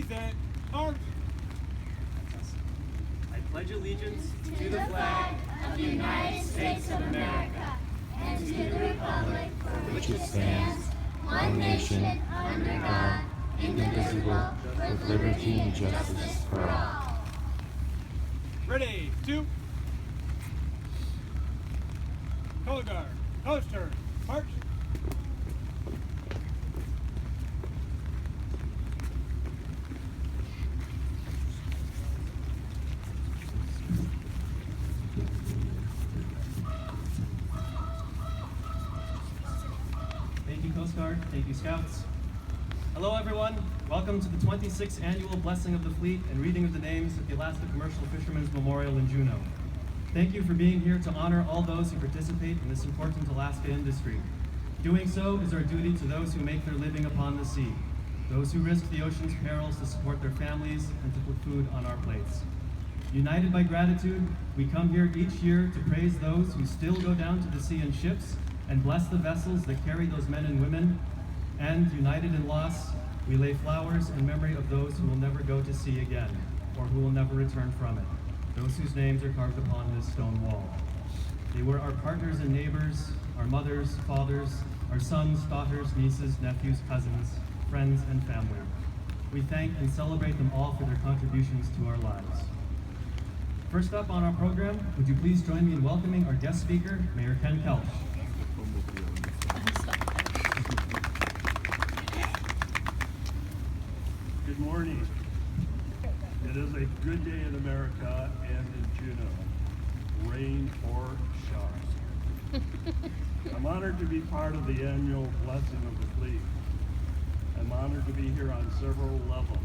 Present. Arms. I pledge allegiance to the flag of the United States of America and to the republic for which it stands, one nation, under God, indivisible, with liberty and justice for all. Ready, 2. Color guard. Colors turn. March. Thank you, Coast Guard. Thank you, Scouts. Hello, everyone. Welcome to the 26th Annual Blessing of the Fleet and reading of the names at the Alaska Commercial Fishermen's Memorial in Juneau. Thank you for being here to honor all those who participate in this important Alaska industry. Doing so is our duty to those who make their living upon the sea, those who risk the ocean's perils to support their families and to put food on our plates. United by gratitude, we come here each year to praise those who still go down to the sea in ships and bless the vessels that carry those men and women. And united in loss, we lay flowers in memory of those who will never go to sea again, or who will never return from it, those whose names are carved upon this stone wall. They were our partners and neighbors, our mothers, fathers, our sons, daughters, nieces, nephews, cousins, friends, and family. We thank and celebrate them all for their contributions to our lives. First up on our program, would you please join me in welcoming our guest speaker, Mayor Ken Kelch. Good morning. It is a good day in America and in Juneau, rain or shine. I'm honored to be part of the annual Blessing of the Fleet. I'm honored to be here on several levels.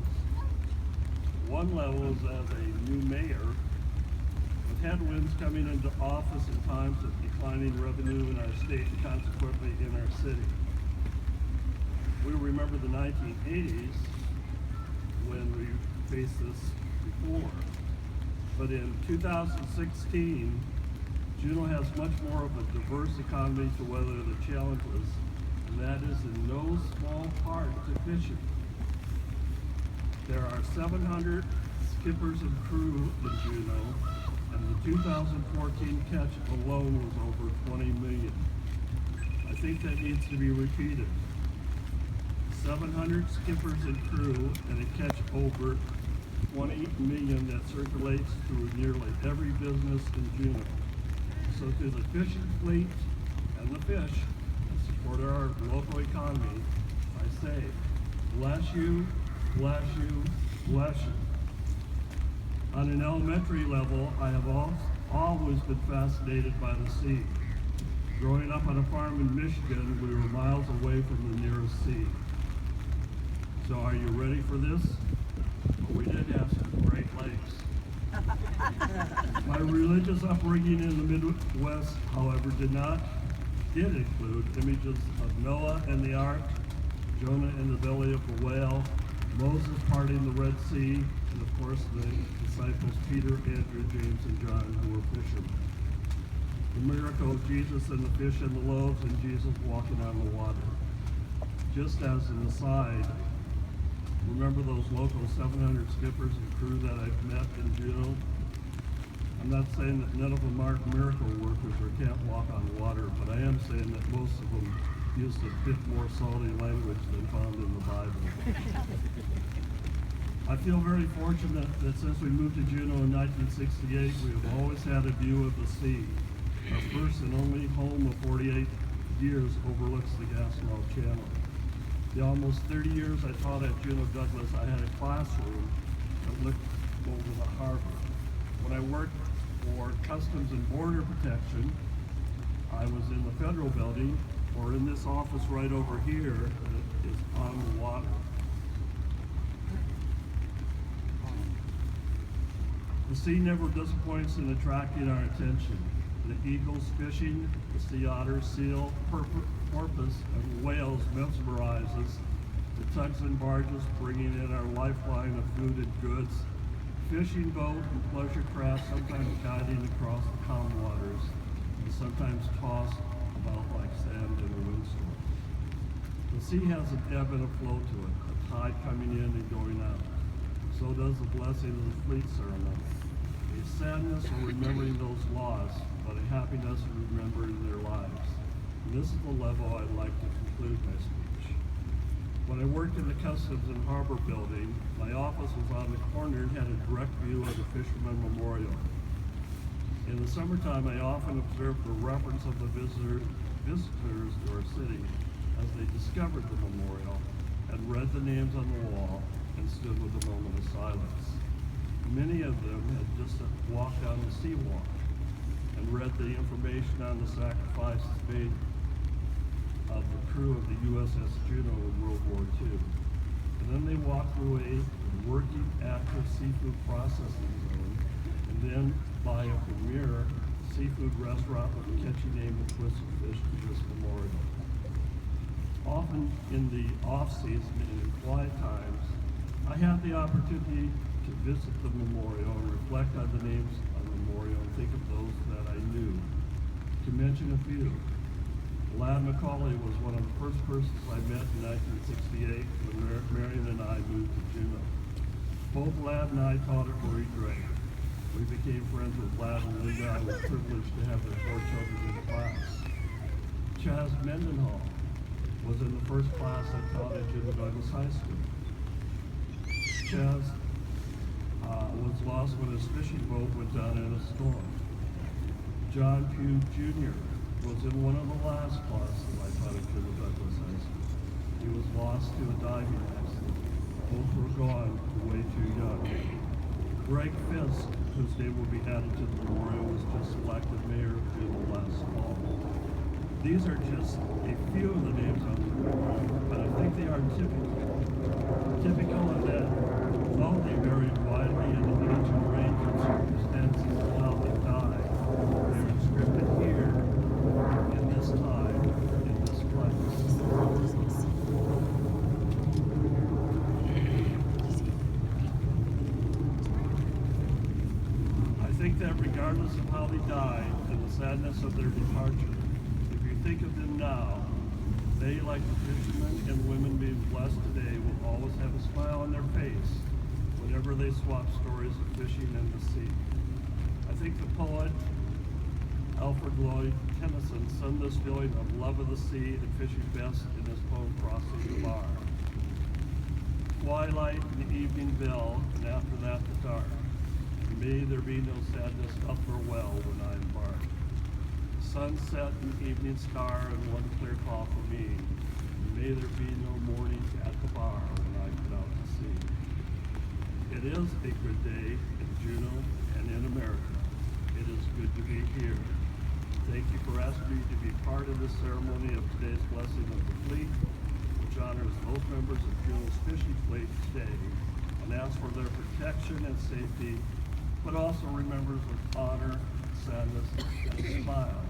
One level is as a new mayor, with headwinds coming into office in times of declining revenue in our state and consequently in our city. We remember the 1980s when we faced this before. But in 2016, Juneau has much more of a diverse economy to weather the challenges, and that is in no small part to fishing. There are 700 skippers and crew in Juneau, and the 2014 catch alone was over 20 million. I think that needs to be repeated. 700 skippers and crew and a catch over 20 million that circulates through nearly every business in Juneau. So to the fishing fleet and the fish that support our local economy, I say, bless you, bless you, bless you. On an elementary level, I have always been fascinated by the sea. Growing up on a farm in Michigan, we were miles away from the nearest sea. So are you ready for this? Well, we did have some Great Lakes. My religious upbringing in the Midwest, however, did include images of Noah and the ark, Jonah in the belly of the whale, Moses parting the Red Sea, and of course the disciples Peter, Andrew, James, and John, who were fishermen. The miracle of Jesus and the fish and the loaves, and Jesus walking on the water. Just as an aside, remember those local 700 skippers and crew that I've met in Juneau? I'm not saying that none of them aren't miracle workers or can't walk on water, but I am saying that most of them used a bit more salty language than found in the Bible. I feel very fortunate that since we moved to Juneau in 1968, we have always had a view of the sea. Our first and only home of 48 years overlooks the Gastineau Channel. The almost 30 years I taught at Juneau Douglas, I had a classroom that looked over the harbor. When I worked for Customs and Border Protection, I was in the federal building, or in this office right over here that is on the water. The sea never disappoints in attracting our attention. The eagles fishing, the sea otters, seal, porpoise, and whales mesmerize us. The tugs and barges bringing in our lifeline of food and goods. Fishing boat and pleasure craft sometimes guiding across the calm waters, and sometimes tossed about like sand in a windstorm. The sea has an ebb and a flow to it, a tide coming in and going out. so does the blessing of the fleet ceremony. A sadness of remembering those lost, but a happiness of remembering their lives. And this is the level I'd like to conclude my speech. When I worked in the Customs and Harbor Building, my office was on the corner and had a direct view of the Fisherman Memorial. In the summertime, I often observed the reverence of the visitors to our city as they discovered the memorial and read the names on the wall and stood with a moment of silence. Many of them had just walked down the seawall and read the information on the sacrifices made of the crew of the USS Juneau in World War II. And then they walked away to the working active seafood processing zone and then by a premier seafood restaurant with a catchy name of Twisted Fish to this memorial. Often in the off-season and in quiet times, I had the opportunity to visit the memorial and reflect on the names on the memorial and think of those that I knew. To mention a few, Lad Macaulay was one of the first persons I met in 1968 when Marion and I moved to Juneau. Both Lad and I taught at Marie Drake. We became friends with Lad and Linda. I was privileged to have their 4 children in class. Chaz Mendenhall was in the first class I taught at Juneau Douglas High School. Chaz was lost when his fishing boat went down in a storm. John Pugh Jr. was in one of the last classes I taught at Juneau Douglas High School. He was lost to a diving accident. Both were gone way too young. Greg Fisk, whose name will be added to the memorial, was just elected mayor of Juneau last fall. These are just a few of the names on the memorial, but I think they are typical of that, though they varied widely in the age and range of circumstances of how they died. They are inscripted here, in this time, in this place. I think that regardless of how they died and the sadness of their departure, if you think of them now, they, like the fishermen and women being blessed today, will always have a smile on their face whenever they swap stories of fishing and the sea. I think the poet Alfred Lloyd Tennyson summed this feeling of love of the sea and fishing best in his poem Crossing the Bar. Twilight and the evening bell, and after that the dark. May there be no sadness up or well when I embark. Sunset and evening star and one clear call for me. May there be no morning at the bar when I put out to sea. It is a good day in Juneau and in America. It is good to be here. Thank you for asking me to be part of this ceremony of today's blessing of the fleet, which honors those members of Juneau's fishing fleet today and asks for their protection and safety, but also remembers with honor, sadness, and a smile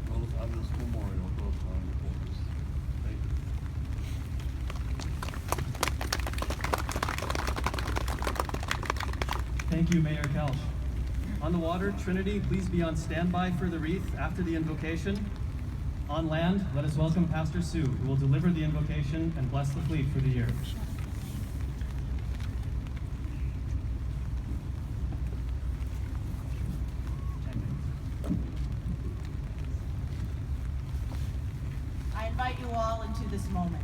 those on this memorial, those on the borders. Thank you. Thank you, Mayor Kelch. On the water, Trinity, please be on standby for the wreath after the invocation. On land, let us welcome Pastor Sue, who will deliver the invocation and bless the fleet for the year. I invite you all into this moment.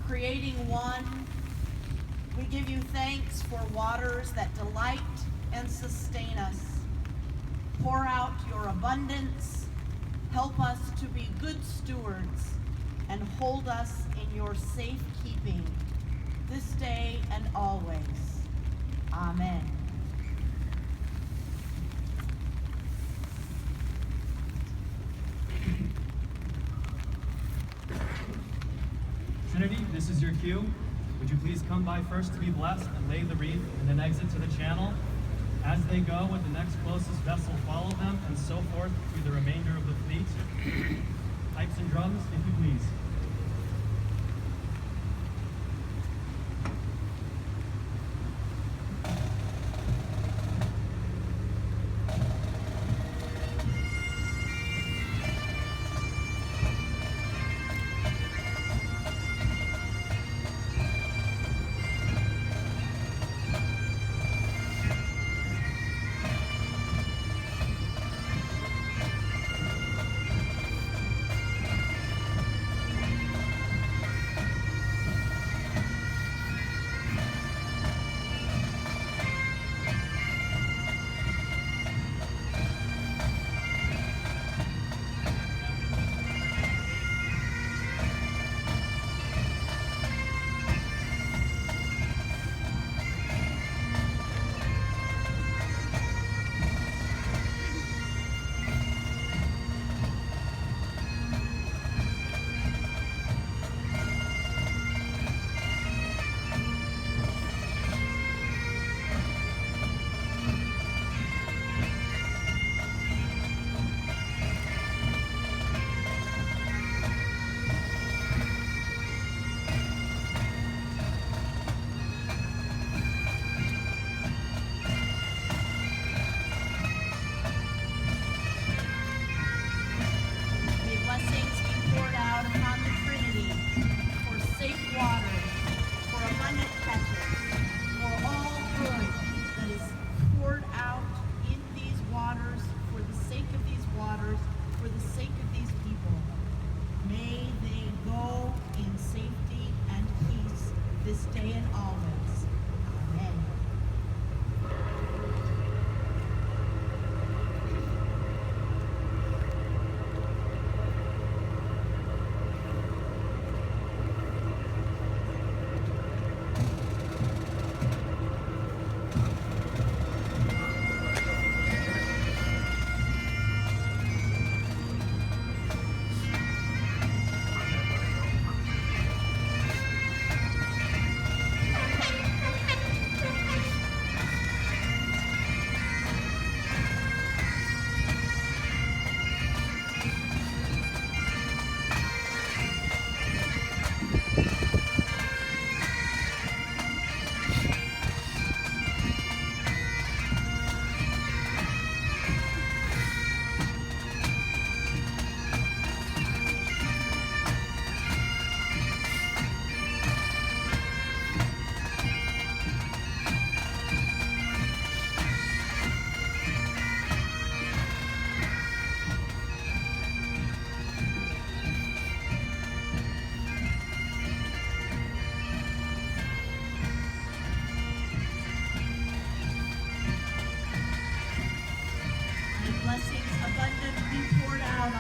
Creating one, we give you thanks for waters that delight and sustain us. Pour out your abundance, help us to be good stewards, and hold us in your safekeeping this day and always. Amen. Trinity, this is your cue. Would you please come by first to be blessed and lay the wreath and then exit to the channel? As they go, with the next closest vessel follow them, and so forth through the remainder of the fleet. Pipes and drums, if you please.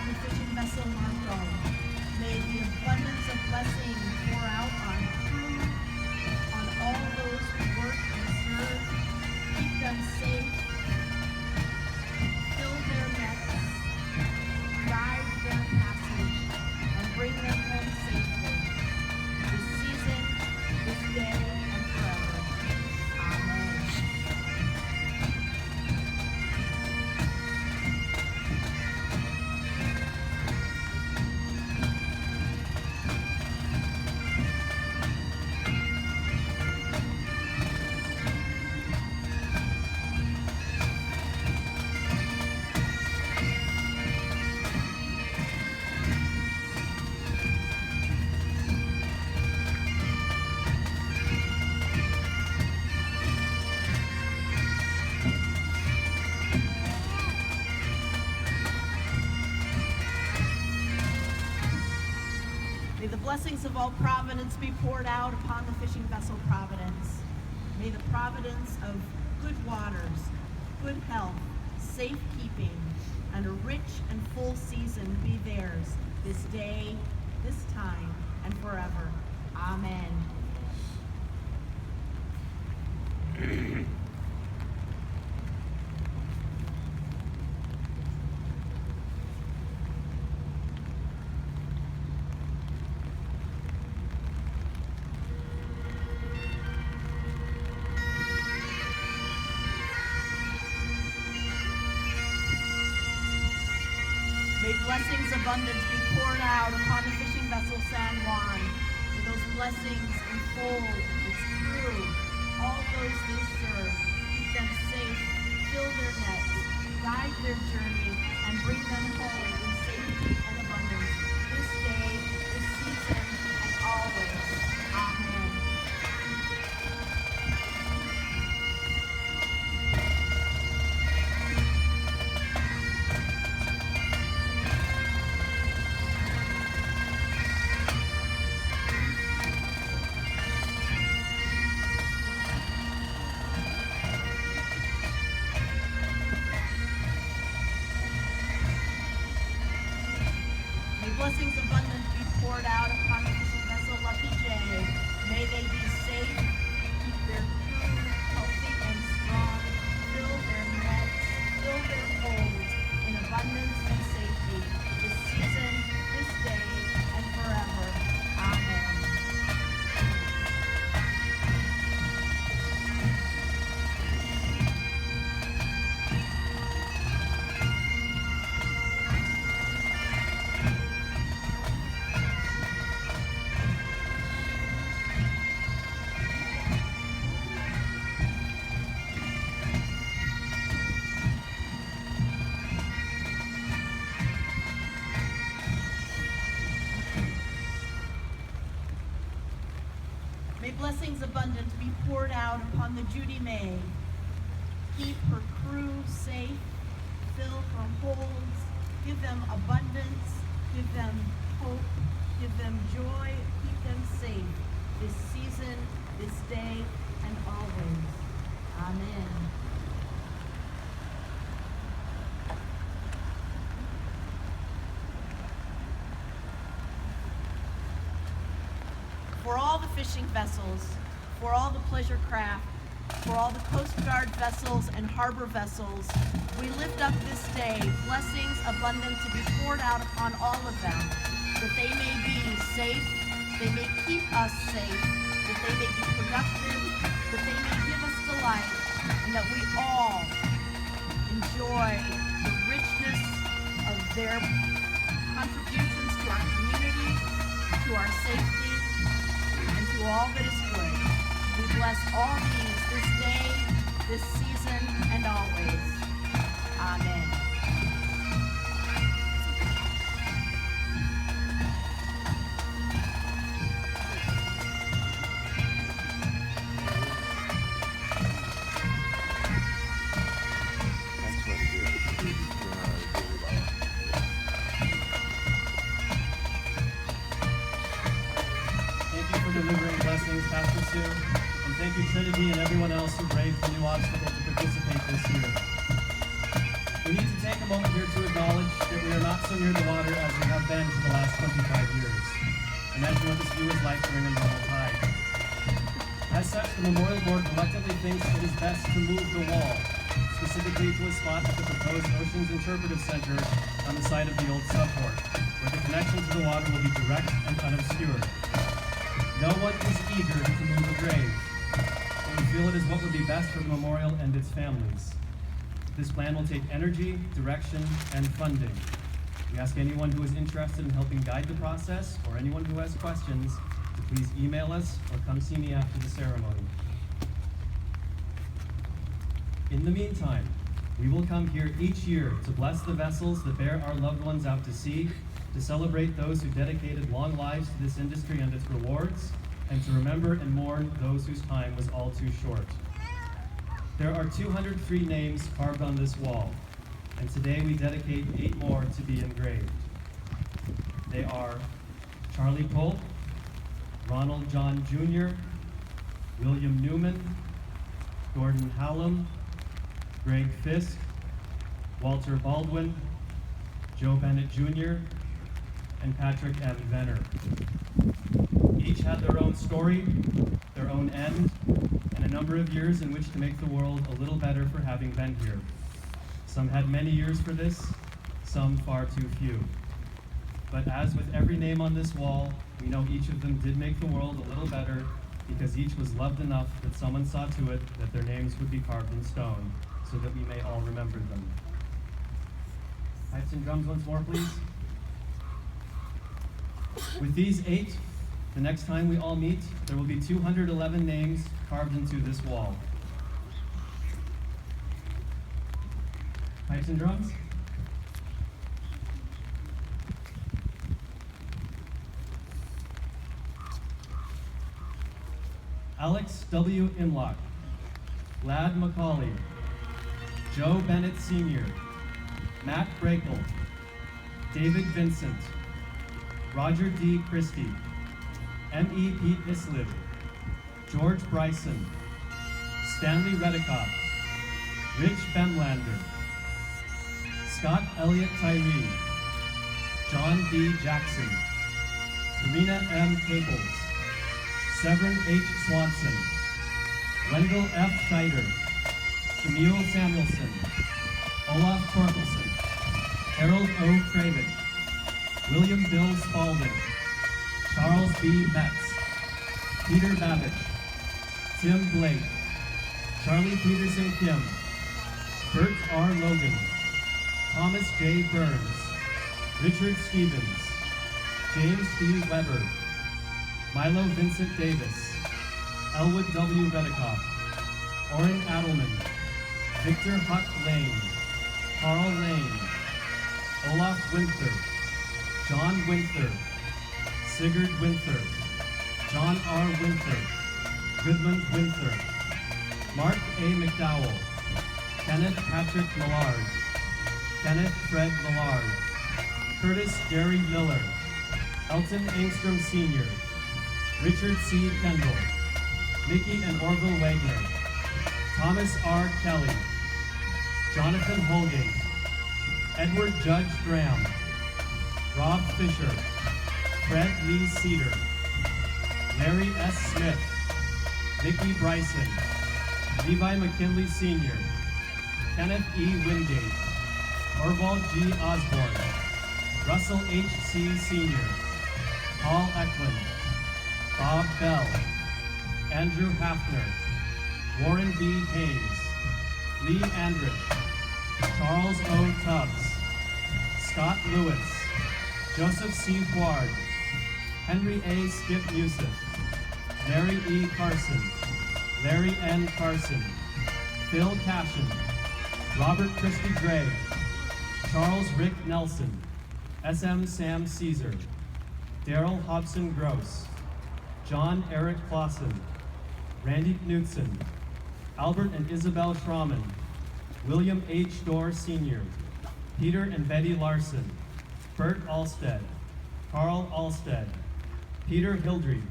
the fishing vessel Marco. May the abundance of blessing pour out on crew, on all those who work and serve. Keep them safe. Fill their nets. Guide their passage and bring them home safely. This season, this day, and forever. Amen. May the blessings of all providence be poured out upon the fishing vessel Providence. May the providence of good waters, good health, safekeeping, and a rich and full season be theirs this day, this time, and forever. Amen. May blessings abundant be poured out upon the fishing vessel San Juan. May those blessings enfold its crew, all those they serve. Keep them safe, fill their nets, guide their journey, and bring them home in safety and abundance this day, this season, and always. Amen. May blessings abundant be poured out upon the fishing vessel Lucky J. May they be safe, keep their crew healthy and strong, fill their nets, fill their holds in abundance and safety this season, this day, and forever. Amen. May blessings abundant be poured out upon the Judy May. Keep her crew safe, fill her holds, give them abundance, give them hope, give them joy, keep them safe this season, this day, and always. Amen. For all the fishing vessels, for all the pleasure craft, for all the Coast Guard vessels and harbor vessels, we lift up this day blessings abundant to be poured out upon all of them, that they may be safe, they may keep us safe, that they may be productive, that they may give us delight, and that we all enjoy the richness of their contributions to our community, to our safety, and to all that is good. We bless all these this day, this season, and always. Amen. Thank you for delivering blessings, Pastor Sue. And thank you, Trinity, and everyone else who braved the new obstacle to participate this year. We need to take take a moment here to acknowledge that we are not so near the water as we have been for the last 25 years. Imagine what this view is like during a normal tide. As such, the Memorial Board reluctantly thinks it is best to move the wall, specifically to a spot at the proposed Oceans Interpretive Center on the site of the old subport, where the connection to the water will be direct and unobscured. No one is eager to move a grave, but we feel it is what would be best for the memorial and its families. This plan will take energy, direction, and funding. We ask anyone who is interested in helping guide the process, or anyone who has questions, to please email us or come see me after the ceremony. In the meantime, we will come here each year to bless the vessels that bear our loved ones out to sea, to celebrate those who dedicated long lives to this industry and its rewards, and to remember and mourn those whose time was all too short. There are 203 names carved on this wall, and today we dedicate 8 more to be engraved. They are Charlie Polk, Ronald John Jr., William Newman, Gordon Hallam, Greg Fisk, Walter Baldwin, Joe Bennett Jr., and Patrick M. Venner. Each had their own story, their own end, and a number of years in which to make the world a little better for having been here. Some had many years for this, some far too few. But as with every name on this wall, we know each of them did make the world a little better because each was loved enough that someone saw to it that their names would be carved in stone so that we may all remember them. Pipes and drums once more, please. With these 8, the next time we all meet, there will be 211 names carved into this wall. Pipes and drums. Alex W. Imlock, Lad McCauley, Joe Bennett Sr., Matt Brakel, David Vincent, Roger D. Christie, M.E. Pete Islib, George Bryson, Stanley Redikoff, Rich Bemlander, Scott Elliott Tyree, John B. Jackson, Karina M. Caples, Severin H. Swanson, Wendell F. Scheider, Camille Samuelson, Olaf Torkelson, Harold O. Kravik, William Bill Spalding, Charles B. Metz, Peter Babbage, Tim Blake, Charlie Peterson Kim, Bert R. Logan, Thomas J. Burns, Richard Stevens, James D. Weber, Milo Vincent Davis, Elwood W. Redikoff, Orrin Adelman, Victor Huck Lane, Carl Lane, Olaf Winther, John Winther, Sigurd Winther, John R. Winther, Goodland Winther, Mark A. McDowell, Kenneth Patrick Millard, Kenneth Fred Millard, Curtis Gary Miller, Elton Engstrom Sr., Richard C. Kendall, Mickey and Orville Wagner, Thomas R. Kelly, Jonathan Holgate, Edward Judge Graham, Rob Fisher, Fred Lee Cedar, Larry S. Smith, Vicki Bryson, Levi McKinley Sr., Kenneth E. Wingate, Orvald G. Osborne, Russell H. C. Sr., Paul Eklund, Bob Bell, Andrew Hafner, Warren B. Haynes, Lee Andrich, Charles O. Tubbs, Scott Lewis, Joseph C. Huard, Henry A. Skip Yusuf, Mary E. Carson, Larry N. Carson, Phil Cashin, Robert Christie Gray, Charles Rick Nelson, S.M. Sam Caesar, Daryl Hobson Gross, John Eric Clausen, Randy Knutson, Albert and Isabel Schraman, William H. Dorr Sr., Peter and Betty Larson, Bert Alstead, Carl Alstead, Peter Hildry,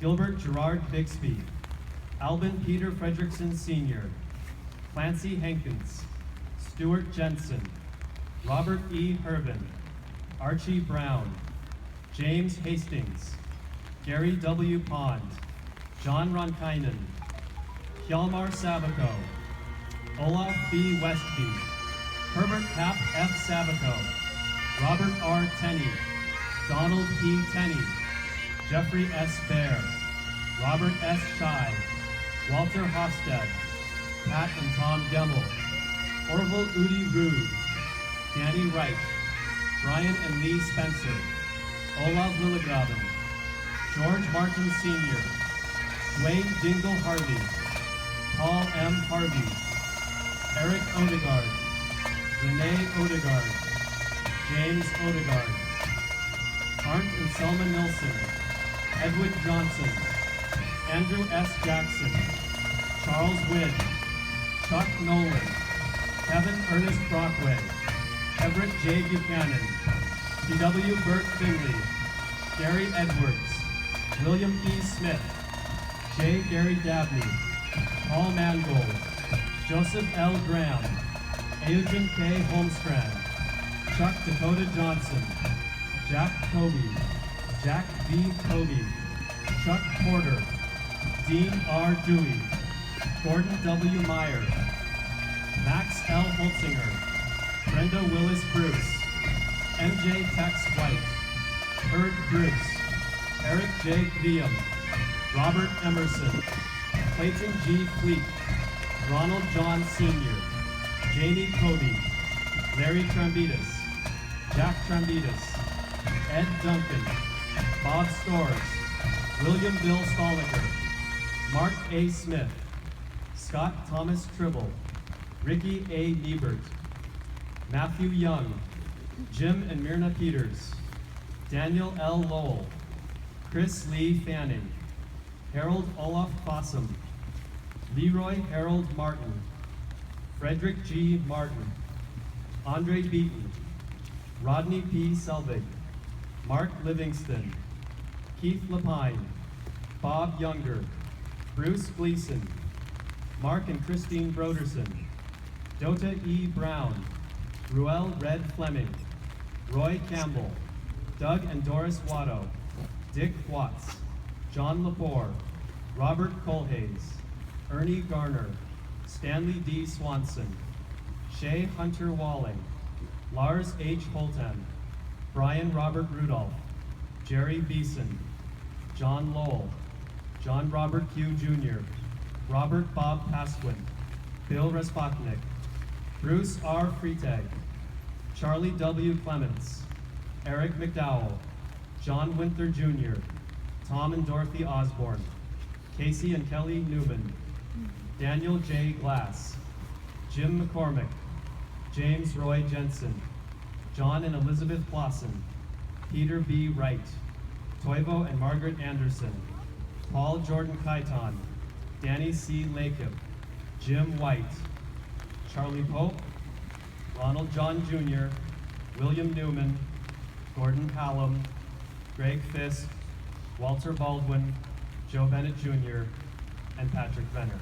Gilbert Gerard Bixby, Albin Peter Fredrickson Sr., Clancy Hankins, Stuart Jensen, Robert E. Hervin, Archie Brown, James Hastings, Gary W. Pond, John Ronkainen, Hjalmar Savico, Olaf B. Westby, Herbert Hap F. Savico, Robert R. Tenney, Donald P. Tenney, Jeffrey S. Baer, Robert S. Scheid, Walter Hofstad, Pat and Tom Gemmel, Orville Udi Rude, Danny Wright, Brian and Lee Spencer, Olav Lillegraven, George Martin Sr., Dwayne Dingle Harvey, Paul M. Harvey, Eric Odegaard, Renee Odegaard, James Odegaard, Arndt and Selma Nilsson, Edward Johnson, Andrew S. Jackson, Charles Wynn, Chuck Nolan, Kevin Ernest Brockway, Everett J. Buchanan, P.W. Burt Finley, Gary Edwards, William E. Smith, J. Gary Dabney, Paul Mangold, Joseph L. Graham, Eugen K. Holmstrand, Chuck Dakota Johnson, Jack Toby, Jack V. Toby, Chuck Porter, Dean R. Dewey, Gordon W. Meyer, Max L. Holtzinger, Brenda Willis Bruce, MJ Tex White, Herb Bruce, Eric J. Guillaume, Robert Emerson, Clayton G. Fleet, Ronald John Sr., Jamie Cody, Larry Trambitas, Jack Trambitas, Ed Duncan, Bob Storrs, William Bill Stoliker, Mark A. Smith, Scott Thomas Tribble, Ricky A. Niebert, Matthew Young, Jim and Myrna Peters, Daniel L. Lowell, Chris Lee Fanning, Harold Olaf Fossum, Leroy Harold Martin, Frederick G. Martin, Andre Beaton, Rodney P. Selvig, Mark Livingston, Keith Lapine, Bob Younger, Bruce Gleason, Mark and Christine Broderson, Dota E. Brown, Ruel Red Fleming, Roy Campbell, Doug and Doris Watto, Dick Watts, John Lepore, Robert Colhays, Ernie Garner, Stanley D. Swanson, Shay Hunter Walling, Lars H. Holtan, Brian Robert Rudolph, Jerry Beeson, John Lowell, John Robert Q. Jr., Robert Bob Pasquin, Bill Respotnik, Bruce R. Freitag, Charlie W. Clements, Eric McDowell, John Winther Jr., Tom and Dorothy Osborne, Casey and Kelly Newman, Daniel J. Glass, Jim McCormick, James Roy Jensen, John and Elizabeth Clausen, Peter B. Wright, Toivo and Margaret Anderson, Paul Jordan Kaiton, Danny C. Lacob, Jim White, Charlie Pope, Ronald John Jr., William Newman, Gordon Hallam, Greg Fisk, Walter Baldwin, Joe Bennett Jr., and Patrick Venner.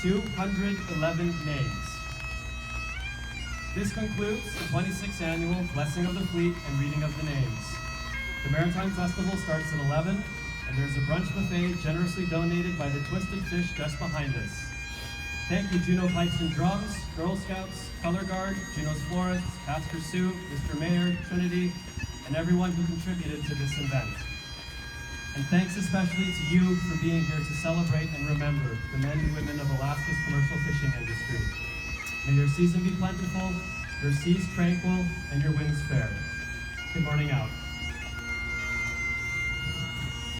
211 names. This concludes the 26th annual Blessing of the Fleet and Reading of the Names. The Maritime Festival starts at 11, and there's a brunch buffet generously donated by the Twisted Fish just behind us. Thank you, Juneau Pipes and Drums, Girl Scouts, Color Guard, Juneau's Florists, Pastor Sue, Mr. Mayor, Trinity, and everyone who contributed to this event. And thanks especially to you for being here to celebrate and remember the men and women of Alaska's commercial fishing industry. May your season be plentiful, your seas tranquil, and your winds fair. Good morning out.